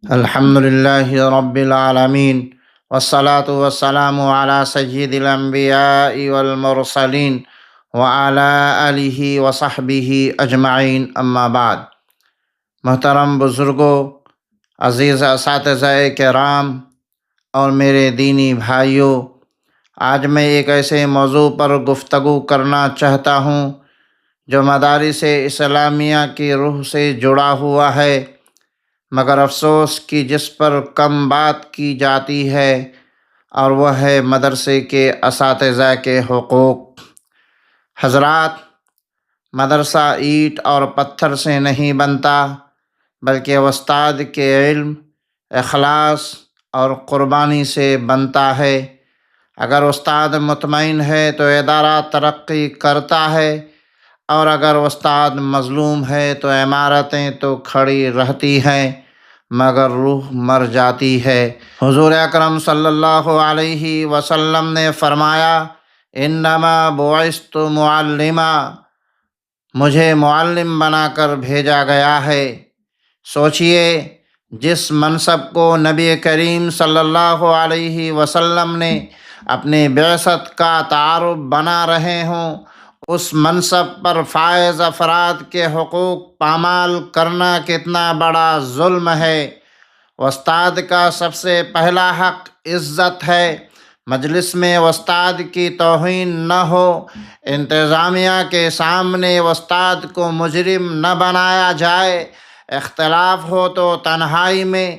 الحمد للہ رب العالمین والصلاة والسلام علی سید الانبیاء والمرسلین وعلی آلہ وصحبہ اجمعین، اما بعد۔ محترم بزرگوں، عزیز اساتذہ کرام اور میرے دینی بھائیوں، آج میں ایک ایسے موضوع پر گفتگو کرنا چاہتا ہوں جو مدارس اسلامیہ کی روح سے جڑا ہوا ہے، مگر افسوس کہ جس پر کم بات کی جاتی ہے، اور وہ ہے مدرسے کے اساتذہ کے حقوق۔ حضرات، مدرسہ اینٹ اور پتھر سے نہیں بنتا، بلکہ استاد کے علم، اخلاص اور قربانی سے بنتا ہے۔ اگر استاد مطمئن ہے تو ادارہ ترقی کرتا ہے، اور اگر استاد مظلوم ہے تو عمارتیں تو کھڑی رہتی ہیں مگر روح مر جاتی ہے۔ حضور اکرم صلی اللہ علیہ وسلم نے فرمایا، انما بعثت معلما، مجھے معلم بنا کر بھیجا گیا ہے۔ سوچئے، جس منصب کو نبی کریم صلی اللہ علیہ وسلم نے اپنی بعثت کا تعارف بنا رہے ہوں، اس منصب پر فائز افراد کے حقوق پامال کرنا کتنا بڑا ظلم ہے۔ استاد کا سب سے پہلا حق عزت ہے۔ مجلس میں استاد کی توہین نہ ہو، انتظامیہ کے سامنے استاد کو مجرم نہ بنایا جائے۔ اختلاف ہو تو تنہائی میں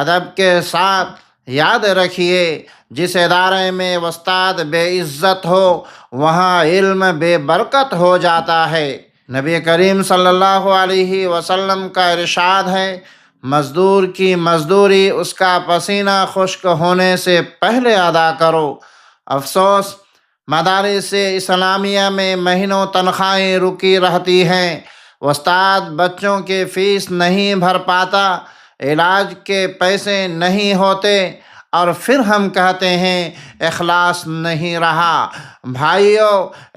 ادب کے ساتھ یاد رکھیے، جس ادارے میں استاد بے عزت ہو وہاں علم بے برکت ہو جاتا ہے۔ نبی کریم صلی اللہ علیہ وسلم کا ارشاد ہے، مزدور کی مزدوری اس کا پسینہ خشک ہونے سے پہلے ادا کرو۔ افسوس، مدارس اسلامیہ میں مہینوں تنخواہیں رکی رہتی ہیں، استاد بچوں کی فیس نہیں بھر پاتا، علاج کے پیسے نہیں ہوتے، اور پھر ہم کہتے ہیں اخلاص نہیں رہا۔ بھائیو،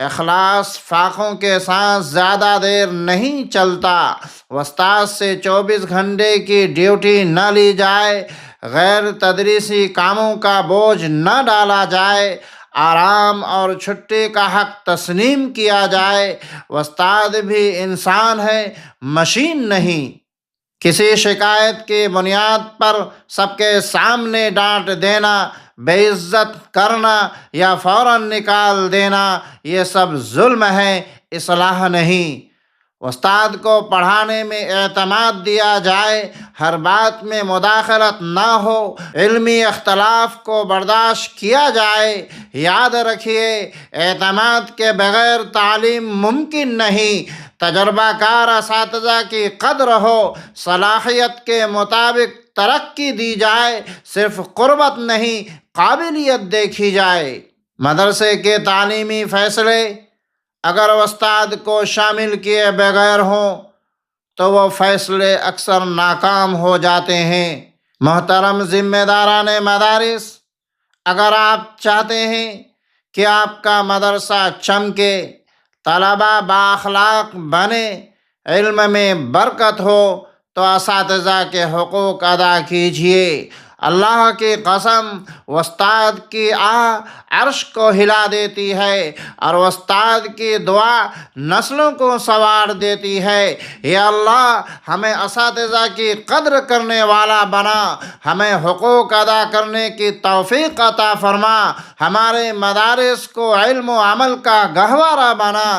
اخلاص فاقوں کے ساتھ زیادہ دیر نہیں چلتا۔ استاد سے 24 گھنٹے کی ڈیوٹی نہ لی جائے، غیر تدریسی کاموں کا بوجھ نہ ڈالا جائے، آرام اور چھٹی کا حق تسلیم کیا جائے۔ استاد بھی انسان ہے، مشین نہیں۔ کسی شکایت کی بنیاد پر سب کے سامنے ڈانٹ دینا، بے عزت کرنا یا فوراً نکال دینا، یہ سب ظلم ہے، اصلاح نہیں۔ استاد کو پڑھانے میں اعتماد دیا جائے، ہر بات میں مداخلت نہ ہو، علمی اختلاف کو برداشت کیا جائے۔ یاد رکھیے، اعتماد کے بغیر تعلیم ممکن نہیں۔ تجربہ کار اساتذہ کی قدر ہو، صلاحیت کے مطابق ترقی دی جائے، صرف قربت نہیں، قابلیت دیکھی جائے۔ مدرسے کے تعلیمی فیصلے اگر استاد کو شامل کیے بغیر ہوں تو وہ فیصلے اکثر ناکام ہو جاتے ہیں۔ محترم ذمہ داران مدارس، اگر آپ چاہتے ہیں کہ آپ کا مدرسہ چمکے، طلباء بااخلاق بنے، علم میں برکت ہو، تو اساتذہ کے حقوق ادا کیجیے۔ اللہ کی قسم، استاد کی عرش کو ہلا دیتی ہے، اور استاد کی دعا نسلوں کو سنوار دیتی ہے۔ یا اللہ، ہمیں اساتذہ کی قدر کرنے والا بنا، ہمیں حقوق ادا کرنے کی توفیق عطا فرما، ہمارے مدارس کو علم و عمل کا گہوارہ بنا۔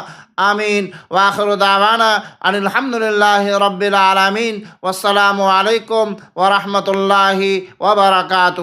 آمین۔ وآخر دعوانا ان الحمدللہ رب العالمین، والسلام علیکم ورحمۃ اللہ وبرکاتہ۔